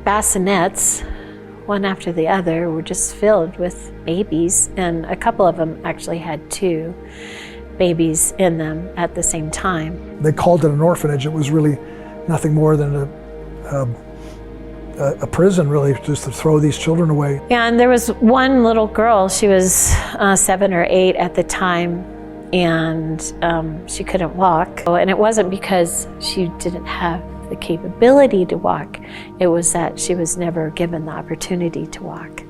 bassinets, one after the other, were just filled with babies, and a couple of them actually had 2 babies in them at the same time. They called it an orphanage. It was really nothing more than a prison, really, just to throw these children away. And there was one little girl, she was 7 or 8 at the time, and she couldn't walk. And it wasn't because she didn't have the capability to walk, it was that she was never given the opportunity to walk.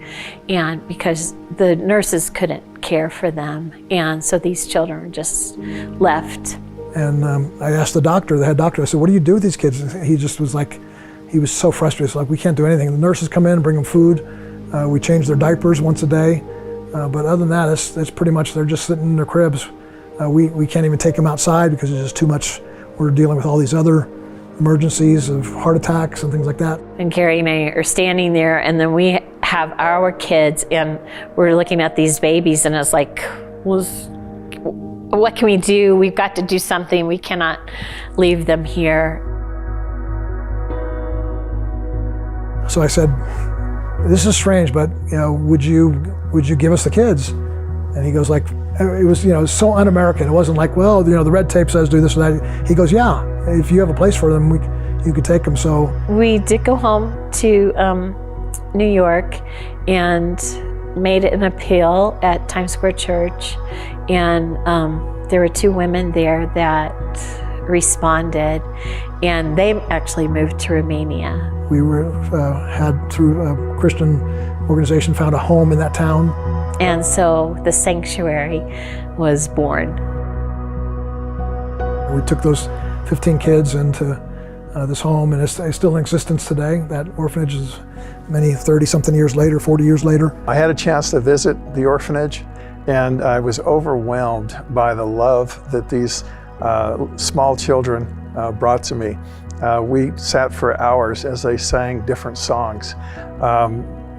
And because the nurses couldn't care for them, and so these children just left. And I asked the doctor, the head doctor, I said, what do you do with these kids? And he just was like, he was so frustrated. Like, we can't do anything. The nurses come in, bring them food. We change their diapers once a day. But other than that, it's pretty much, they're just sitting in their cribs. We can't even take them outside because it's just too much. We're dealing with all these other emergencies of heart attacks and things like that. And Carrie and I are standing there, and then we have our kids, and we're looking at these babies, and it's like, what can we do? We've got to do something. We cannot leave them here. So I said, this is strange, but would you give us the kids? And he goes like, it was so un-American. It wasn't like, well, the red tape says do this or that. He goes, yeah, if you have a place for them, you could take them. So we did go home to New York and made an appeal at Times Square Church, and there were 2 women there that responded, and they actually moved to Romania. We had, through a Christian organization, found a home in that town. And so the sanctuary was born. We took those 15 kids into this home, and it's still in existence today. That orphanage is many 30-something years later, 40 years later. I had a chance to visit the orphanage, and I was overwhelmed by the love that these small children brought to me. We sat for hours as they sang different songs.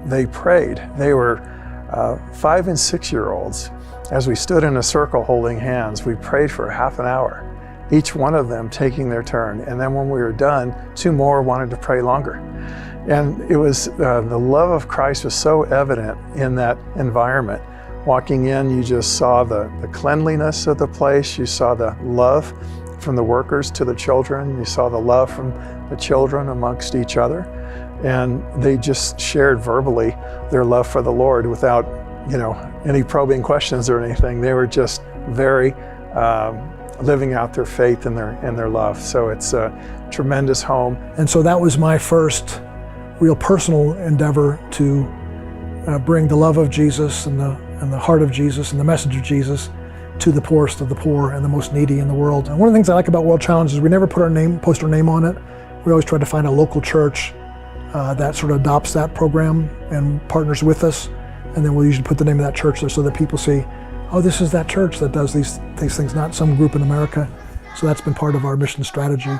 They prayed. They were 5 and 6-year-olds. As we stood in a circle holding hands, we prayed for half an hour, each one of them taking their turn. And then when we were done, 2 more wanted to pray longer. And it was, the love of Christ was so evident in that environment. Walking in, you just saw the cleanliness of the place. You saw the love from the workers to the children. You saw the love from the children amongst each other. And they just shared verbally their love for the Lord without, any probing questions or anything. They were just very living out their faith and their love. So it's a tremendous home. And so that was my first real personal endeavor to bring the love of Jesus and the heart of Jesus and the message of Jesus to the poorest of the poor and the most needy in the world. And one of the things I like about World Challenge is we never post our name on it. We always try to find a local church that sort of adopts that program and partners with us. And then we'll usually put the name of that church there so that people see, oh, this is that church that does these things, not some group in America. So that's been part of our mission strategy.